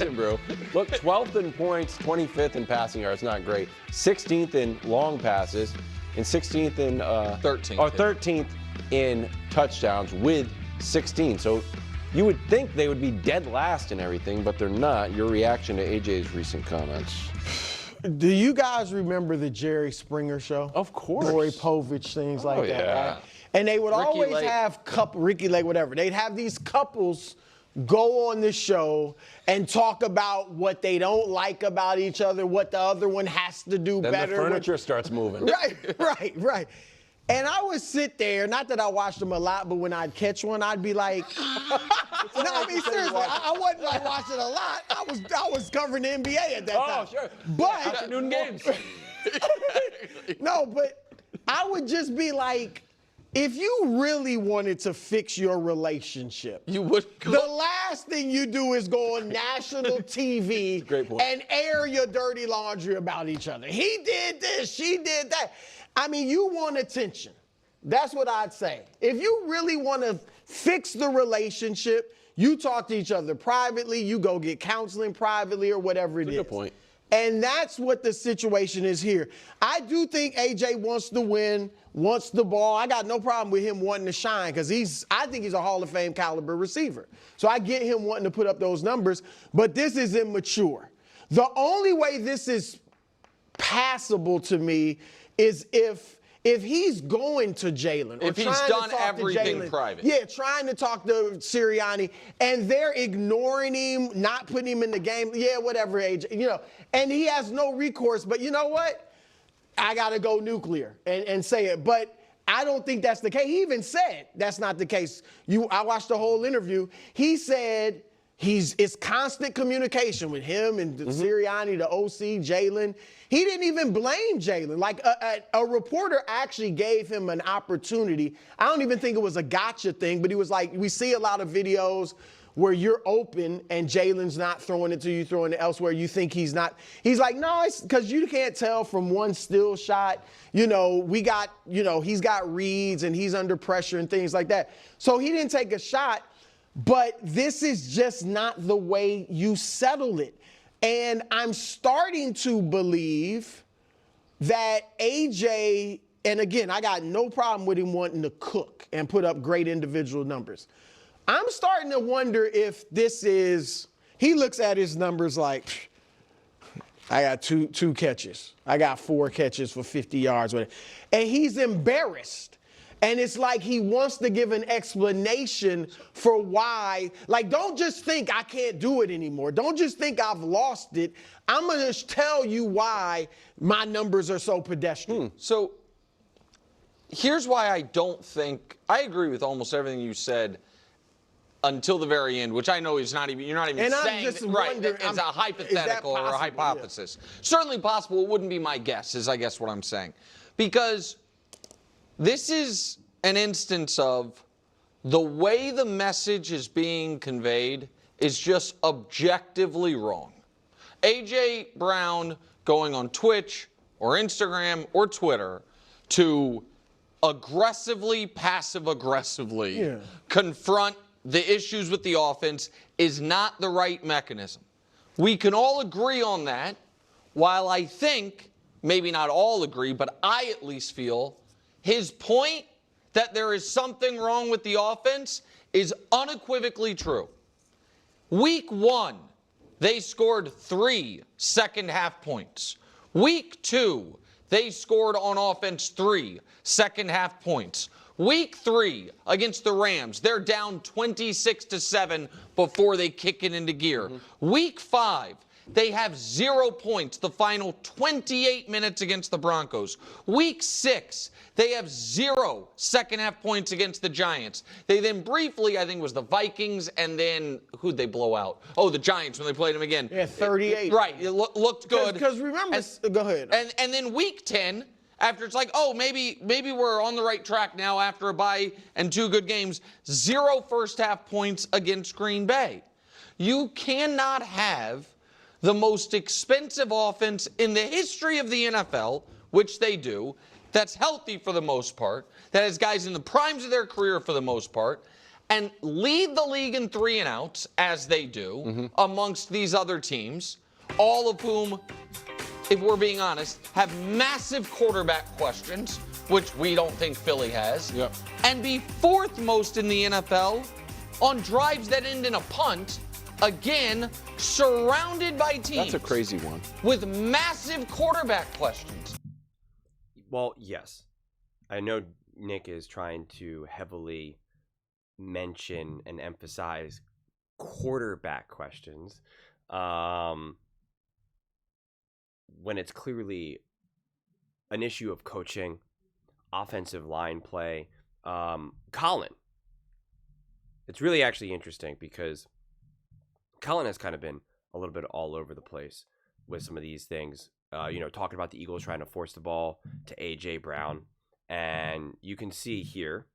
Bro. Look, 12th in points, 25th in passing yards, not great. 16th in long passes, and 16th in 13th. Or 13th in touchdowns with 16. So you would think they would be dead last in everything, but they're not. Your reaction to AJ's recent comments? Do you guys remember the Jerry Springer show? Of course. Maury Povich, things like that. Yeah. Right? And they would Ricky always Lake. have Ricky Lake, whatever. They'd have these couples go on the show and talk about what they don't like about each other, what the other one has to do Then better. the furniture starts moving. Right. And I would sit there, not that I watched them a lot, but when I'd catch one, I'd be like, no, I mean, seriously, I wasn't like watching a lot. I was covering the NBA at that time. Oh, sure. But Afternoon games. no, but I would just be like, if you really wanted to fix your relationship, You would go. the last thing you do is go on national TV Great point. and air your dirty laundry about each other. He did this, she did that. I mean, you want attention. That's what I'd say. If you really want to fix the relationship, you talk to each other privately, you go get counseling privately or whatever it is. Good point. And that's what the situation is here. I do think AJ wants to win, wants the ball. I got no problem with him wanting to shine because I think he's a Hall of Fame caliber receiver. So I get him wanting to put up those numbers, but this is immature. The only way this is passable to me is if he's going to Jalen. If he's done everything private. Yeah, trying to talk to Sirianni, and they're ignoring him, not putting him in the game. Yeah, whatever, AJ, and he has no recourse. But you know what? I got to go nuclear and say it. But I don't think that's the case. He even said that's not the case. I watched the whole interview. He said it's constant communication with him and Sirianni, the OC, Jalen. He didn't even blame Jalen. Like a reporter actually gave him an opportunity. I don't even think it was a gotcha thing, but he was like, we see a lot of videos where you're open and Jalen's not throwing it to you, throwing it elsewhere. You think he's not. He's like, no, it's because you can't tell from one still shot. He's got reads and he's under pressure and things like that. So he didn't take a shot. But this is just not the way you settle it. And I'm starting to believe that AJ, and again, I got no problem with him wanting to cook and put up great individual numbers. I'm starting to wonder if he looks at his numbers like, I got two catches. I got 4 catches for 50 yards. And he's embarrassed. And it's like he wants to give an explanation for why. Like, don't just think I can't do it anymore. Don't just think I've lost it. I'm going to tell you why my numbers are so pedestrian. So here's why I don't think – I agree with almost everything you said until the very end, which I know is not even – you're not even And I'm saying just that, right, wondering, it's a hypothetical or a hypothesis. Yeah. Certainly possible. It wouldn't be my guess is, I guess, what I'm saying. Because – this is an instance of the way the message is being conveyed is just objectively wrong. A.J. Brown going on Twitch or Instagram or Twitter to aggressively, passive-aggressively confront the issues with the offense is not the right mechanism. We can all agree on that, while I think, maybe not all agree, but I at least feel his point that there is something wrong with the offense is unequivocally true. Week 1, they scored 3 second-half points. Week 2, they scored on offense 3 second-half points. Week 3 against the Rams, they're down 26-7 before they kick it into gear. Week 5, they have 0 points the final 28 minutes against the Broncos. Week 6, they have 0 second-half points against the Giants. They then briefly, I think it was the Vikings, and then who'd they blow out? Oh, the Giants when they played them again. Yeah, 38. Right, it looked good. Because remember, go ahead. And then week 10, after it's like, oh, maybe we're on the right track now after a bye and 2 good games, 0 first-half points against Green Bay. You cannot have the most expensive offense in the history of the NFL, which they do, that's healthy for the most part, that has guys in the primes of their career for the most part, and lead the league in 3 and outs, as they do, amongst these other teams, all of whom, if we're being honest, have massive quarterback questions, which we don't think Philly has, and be 4th most in the NFL on drives that end in a punt, again, surrounded by teams. That's a crazy one. With massive quarterback questions. Well, yes. I know Nick is trying to heavily mention and emphasize quarterback questions when it's clearly an issue of coaching, offensive line play. Colin. It's really actually interesting because Colin has kind of been a little bit all over the place with some of these things. Talking about the Eagles trying to force the ball to A.J. Brown. And you can see here,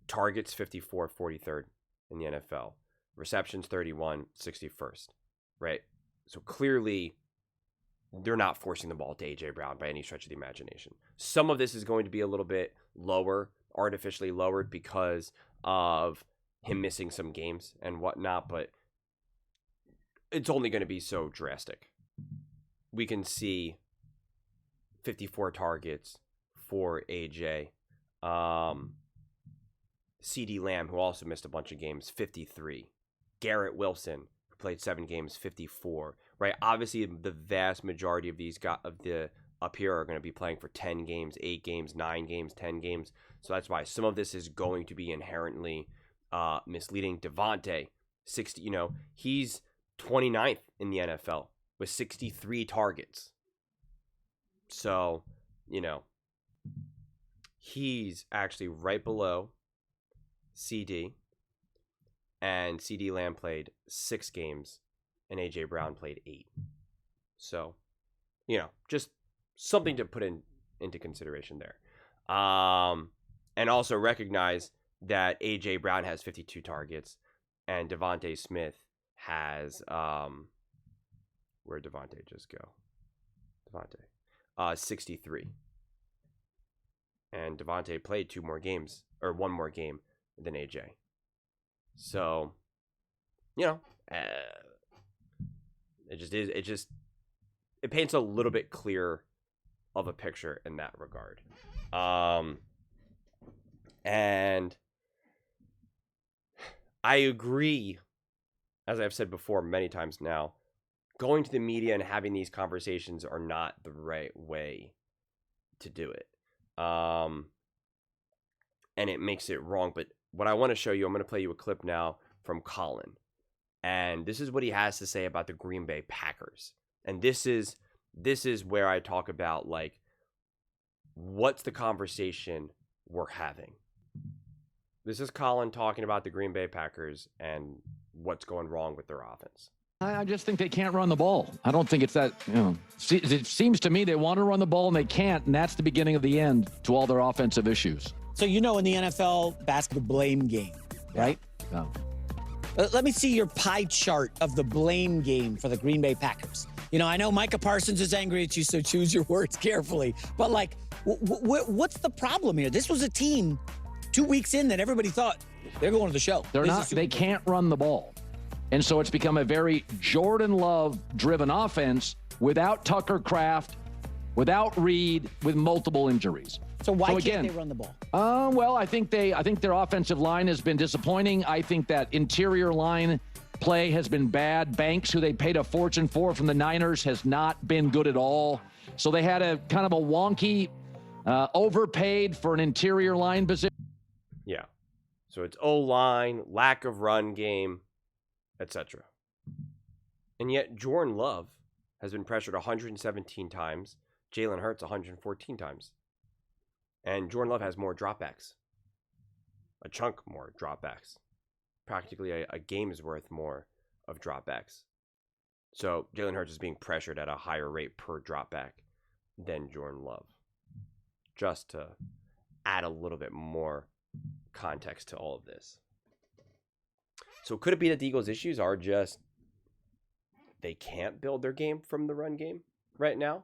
targets 54, 43rd in the NFL. Receptions 31, 61st. Right? So clearly, they're not forcing the ball to A.J. Brown by any stretch of the imagination. Some of this is going to be a little bit lower, artificially lowered because of him missing some games and whatnot, but it's only going to be so drastic. We can see 54 targets for AJ. CD Lamb, who also missed a bunch of games, 53. Garrett Wilson, who played 7 games, 54. Right? Obviously, the vast majority of these up here are going to be playing for 10 games, 8 games, 9 games, 10 games. So that's why some of this is going to be inherently misleading. Devontae, 60. He's 29th in the NFL with 63 targets. So, he's actually right below CD. And CD Lamb played 6 games and AJ Brown played 8. So, just something to put into consideration there. And also recognize that AJ Brown has 52 targets and Devontae Smith has where'd Devontae just go? 63. And Devontae played 2 more games or 1 more game than AJ. So, it paints a little bit clearer of a picture in that regard. And I agree, as I've said before many times now, going to the media and having these conversations are not the right way to do it. And it makes it wrong. But what I want to show you, I'm going to play you a clip now from Colin. And this is what he has to say about the Green Bay Packers. And this is where I talk about, what's the conversation we're having. This is Colin talking about the Green Bay Packers and what's going wrong with their offense. I just think they can't run the ball. I don't think it's that, it seems to me they want to run the ball and they can't, and that's the beginning of the end to all their offensive issues. So, in the NFL basketball blame game, right? Yeah. Let me see your pie chart of the blame game for the Green Bay Packers. I know Micah Parsons is angry at you, so choose your words carefully. But, what's the problem here? This was a team 2 weeks in that everybody thought they're going to the show. They can't run the ball. And so it's become a very Jordan Love-driven offense without Tucker Kraft, without Reed, with multiple injuries. So why can't they run the ball? Well, I think their offensive line has been disappointing. I think that interior line play has been bad. Banks, who they paid a fortune for from the Niners, has not been good at all. So they had a kind of a wonky, overpaid for an interior line position. Yeah. So it's O-line, lack of run game, etc. And yet Jordan Love has been pressured 117 times. Jalen Hurts 114 times. And Jordan Love has more dropbacks. A chunk more dropbacks. Practically a game's worth more of dropbacks. So Jalen Hurts is being pressured at a higher rate per dropback than Jordan Love. Just to add a little bit more context to all of this. So could it be that the Eagles' issues are just they can't build their game from the run game right now?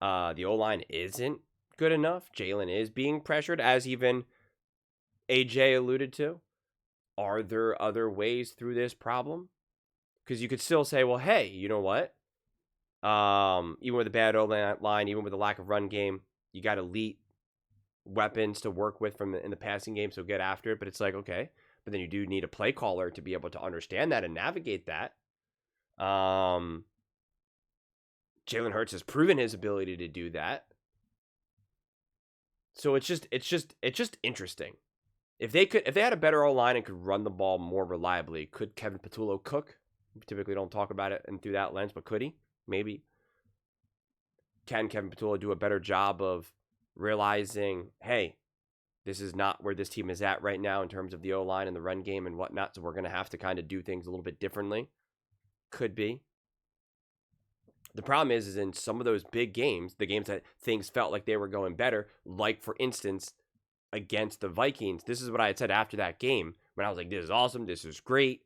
The O-line isn't good enough. Jalen is being pressured, as even AJ alluded to? Are there other ways through this problem? Because you could still say, well, hey, you know what? Even with a bad O-line, even with a lack of run game, you got elite weapons to work with in the passing game, so get after it. But it's like, okay, but then you do need a play caller to be able to understand that and navigate that. Jalen Hurts has proven his ability to do that. So it's just interesting. If they had a better O-line and could run the ball more reliably, could Kevin Patullo cook? We typically don't talk about it and through that lens, but could he? Maybe. Can Kevin Patullo do a better job of realizing, hey, this is not where this team is at right now in terms of the O-line and the run game and whatnot, so we're going to have to kind of do things a little bit differently? Could be. The problem is in some of those big games, the games that things felt like they were going better, like, for instance, against the Vikings, this is what I had said after that game, when I was like, this is awesome, this is great,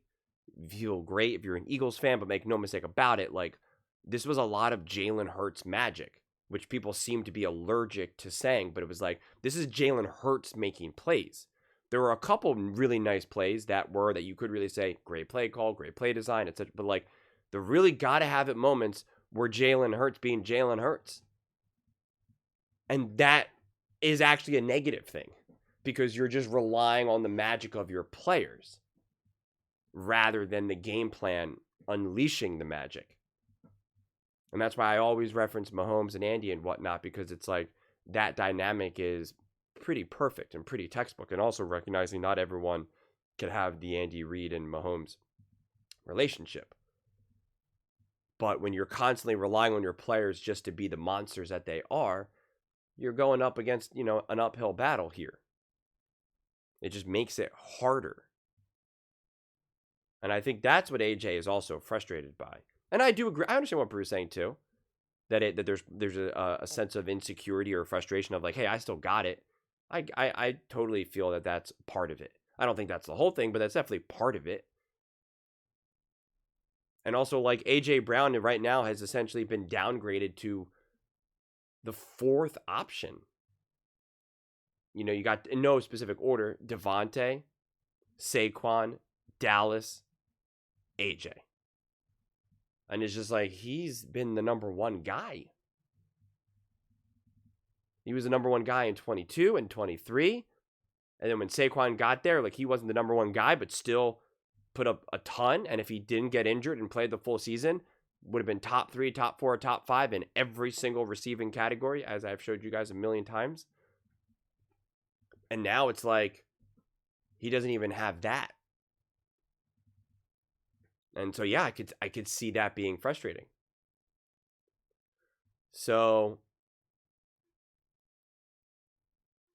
feel great if you're an Eagles fan, but make no mistake about it, like, this was a lot of Jalen Hurts magic, which people seem to be allergic to saying, but it was like, this is Jalen Hurts making plays. There were a couple really nice plays that you could really say, great play call, great play design, etc. But like, the really gotta have it moments were Jalen Hurts being Jalen Hurts. And that is actually a negative thing, because you're just relying on the magic of your players rather than the game plan unleashing the magic. And that's why I always reference Mahomes and Andy and whatnot, because it's like that dynamic is pretty perfect and pretty textbook. And also recognizing not everyone can have the Andy Reid and Mahomes relationship. But when you're constantly relying on your players just to be the monsters that they are, you're going up against, an uphill battle here. It just makes it harder. And I think that's what AJ is also frustrated by. And I do agree. I understand what Bruce is saying too, that there's a sense of insecurity or frustration of like, hey, I still got it. I totally feel that that's part of it. I don't think that's the whole thing, but that's definitely part of it. And also, like, A.J. Brown right now has essentially been downgraded to the fourth option. You got, in no specific order, Devontae, Saquon, Dallas, A.J. And it's just like, he's been the number one guy. He was the number one guy in 22 and 23. And then when Saquon got there, like, he wasn't the number one guy, but still put up a ton. And if he didn't get injured and played the full season, would have been top 3, top 4, top 5 in every single receiving category, as I've showed you guys a million times. And now it's like, he doesn't even have that. And so, yeah, I could see that being frustrating. So,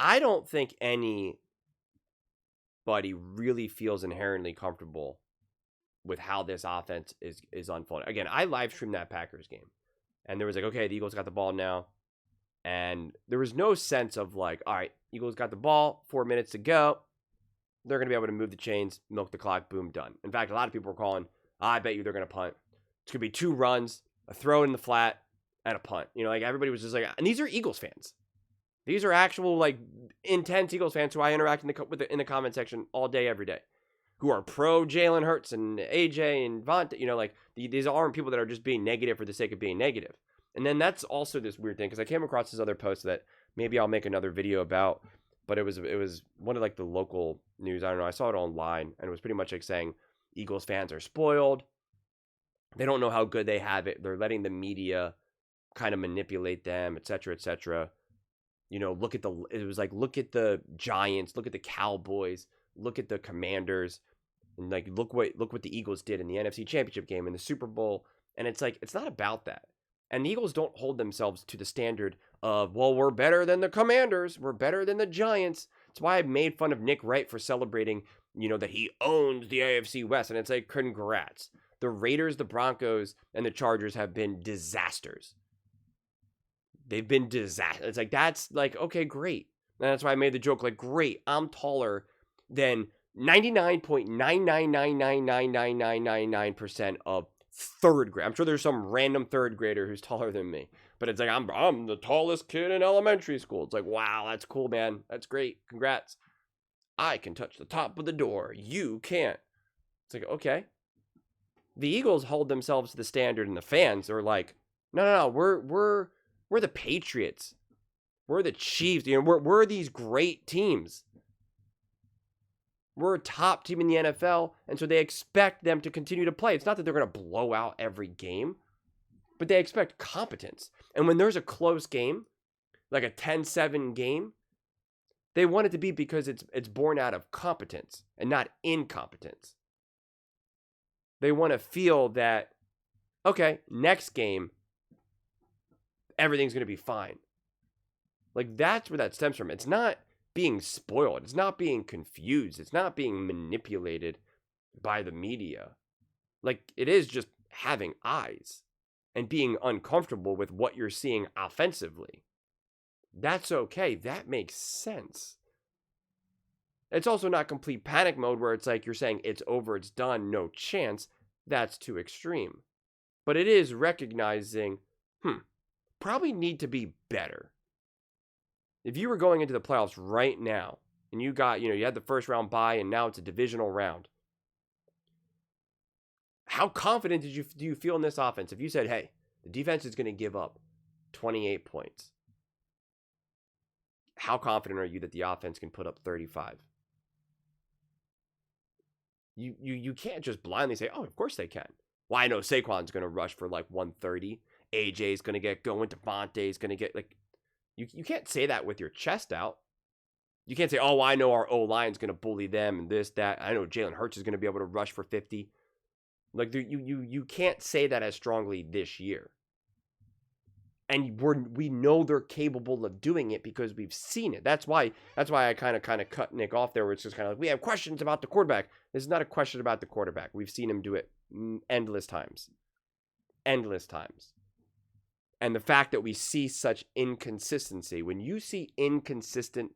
I don't think anybody really feels inherently comfortable with how this offense is unfolding. Again, I live streamed that Packers game, and there was like, okay, the Eagles got the ball now, and there was no sense of like, all right, Eagles got the ball, 4 minutes to go, they're going to be able to move the chains, milk the clock, boom, done. In fact, a lot of people were calling, I bet you they're going to punt. It's going to be 2 runs, a throw in the flat, and a punt. Like, everybody was just like, and these are Eagles fans. These are actual, like, intense Eagles fans who I interact in the comment section all day, every day, who are pro Jalen Hurts and AJ and Vontae. Like, these aren't people that are just being negative for the sake of being negative. And then that's also this weird thing, because I came across this other post that maybe I'll make another video about, but it was one of, like, the local news. I don't know. I saw it online, and it was pretty much like saying Eagles fans are spoiled. They don't know how good they have it. They're letting the media kind of manipulate them, et cetera, et cetera. Look at the Giants, look at the Cowboys, look at the Commanders, and like look what the Eagles did in the NFC Championship game and the Super Bowl. And it's like, it's not about that. And the Eagles don't hold themselves to the standard of, well, we're better than the Commanders, we're better than the Giants. That's why I made fun of Nick Wright for celebrating, that he owns the AFC West. And it's like, congrats. The Raiders, the Broncos, and the Chargers have been disasters. They've been disasters. It's like, that's like, okay, great. And that's why I made the joke, like, great, I'm taller than 99.999999999% of third grade. I'm sure there's some random third grader who's taller than me. But it's like, I'm the tallest kid in elementary school. It's like, wow, that's cool, man. That's great. Congrats. I can touch the top of the door. You can't. It's like, okay. The Eagles hold themselves to the standard, and the fans are like, no, we're the Patriots. We're the Chiefs. You know, we're these great teams. We're a top team in the NFL, and so they expect them to continue to play. It's not that they're going to blow out every game, but they expect competence. And when there's a close game, like a 10-7 game, they want it to be because it's born out of competence and not incompetence. They want to feel that, okay, next game, everything's going to be fine. Like, that's where that stems from. It's not being spoiled. It's not being confused. It's not being manipulated by the media. Like, it is just having eyes and being uncomfortable with what you're seeing offensively. That's okay. That makes sense. It's also not complete panic mode where it's like you're saying it's over, it's done, no chance. That's too extreme. But it is recognizing, probably need to be better. If you were going into the playoffs right now and you got, you had the first round bye and now it's a divisional round, how confident do you feel in this offense? If you said, hey, the defense is going to give up 28 points, how confident are you that the offense can put up 35? You can't just blindly say, oh, of course they can. Well, I know Saquon's going to rush for like 130. AJ's going to get going. Devontae's going to get like... You can't say that with your chest out. You can't say, oh, I know our O-line's going to bully them and this, that. I know Jalen Hurts is going to be able to rush for 50. Like, you can't say that as strongly this year. And we know they're capable of doing it because we've seen it. That's why I kind of cut Nick off there, where it's just kind of like, we have questions about the quarterback. This is not a question about the quarterback. We've seen him do it endless times. Endless times. And the fact that we see such inconsistency, when you see inconsistent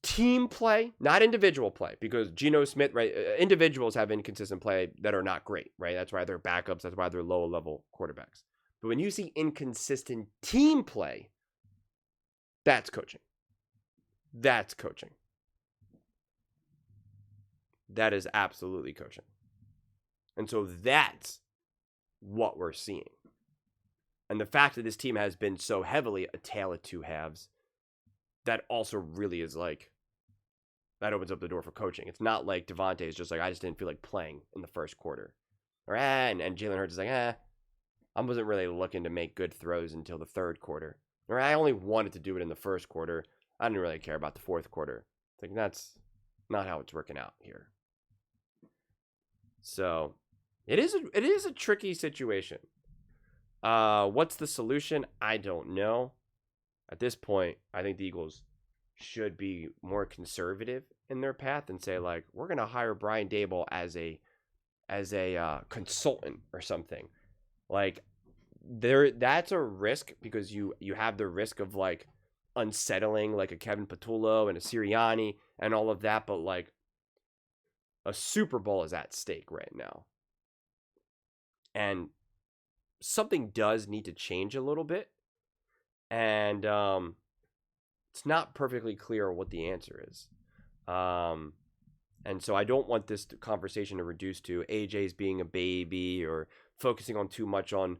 team play, not individual play, because Geno Smith, right? Individuals have inconsistent play that are not great, right? That's why they're backups. That's why they're lower level quarterbacks. But when you see inconsistent team play, that's coaching. That's coaching. That is absolutely coaching. And so that's what we're seeing. And the fact that this team has been so heavily a tale of two halves, that also really is like, that opens up the door for coaching. It's not like Devontae is just like, I just didn't feel like playing in the first quarter. Or, and Jalen Hurts is like, I wasn't really looking to make good throws until the third quarter. Or I only wanted to do it in the first quarter. I didn't really care about the fourth quarter. It's like, that's not how it's working out here. So it is a tricky situation. What's the solution? I don't know. At this point, I think the Eagles should be more conservative in their path and say, like, we're going to hire Brian Daboll as a consultant or something. Like, that's a risk, because you have the risk of like unsettling like a Kevin Patullo and a Sirianni and all of that, but like a Super Bowl is at stake right now. And something does need to change a little bit. And it's not perfectly clear what the answer is. And so I don't want this conversation to reduce to AJ's being a baby or focusing on too much on,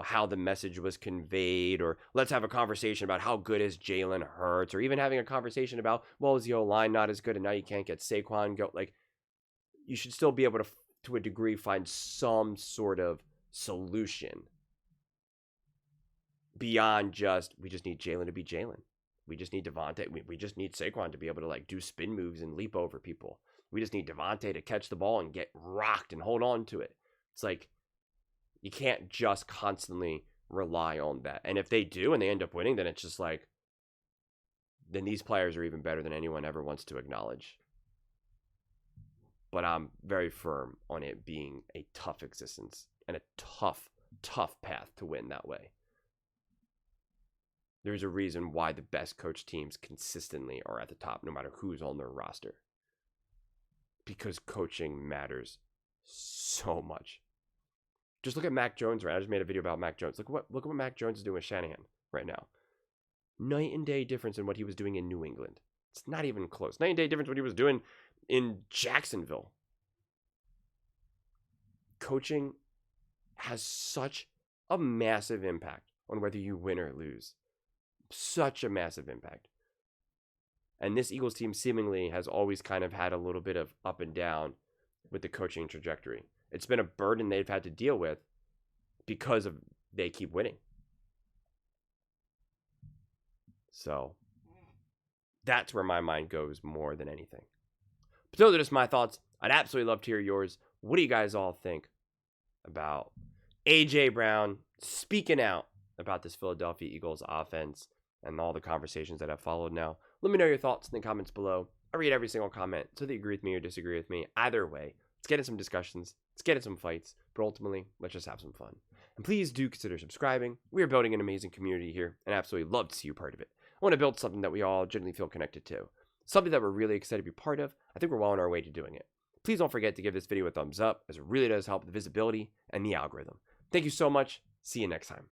how the message was conveyed, or let's have a conversation about how good is Jalen Hurts, or even having a conversation about, well, is the O-line not as good and now you can't get Saquon go. Like, you should still be able to a degree, find some sort of solution beyond just, we just need Jalen to be Jalen. We just need Devontae. We just need Saquon to be able to like do spin moves and leap over people. We just need Devontae to catch the ball and get rocked and hold on to it. It's like, you can't just constantly rely on that. And if they do and they end up winning, then it's just like, then these players are even better than anyone ever wants to acknowledge. But I'm very firm on it being a tough existence and a tough path to win that way. There's a reason why the best coach teams consistently are at the top, no matter who's on their roster. Because coaching matters so much. Just look at Mac Jones, right? I just made a video about Mac Jones. Look at what Mac Jones is doing with Shanahan right now. Night and day difference in what he was doing in New England. It's not even close. Night and day difference what he was doing in Jacksonville. Coaching has such a massive impact on whether you win or lose. Such a massive impact. And this Eagles team seemingly has always kind of had a little bit of up and down with the coaching trajectory. It's been a burden they've had to deal with because of they keep winning. So that's where my mind goes more than anything. But those are just my thoughts. I'd absolutely love to hear yours. What do you guys all think about A.J. Brown speaking out about this Philadelphia Eagles offense and all the conversations that have followed now? Let me know your thoughts in the comments below. I read every single comment, so that you agree with me or disagree with me. Either way, let's get in some discussions. Let's get in some fights. But ultimately, let's just have some fun. And please do consider subscribing. We are building an amazing community here, and I absolutely love to see you part of it. I want to build something that we all genuinely feel connected to. Something that we're really excited to be part of. I think we're well on our way to doing it. Please don't forget to give this video a thumbs up, as it really does help the visibility and the algorithm. Thank you so much. See you next time.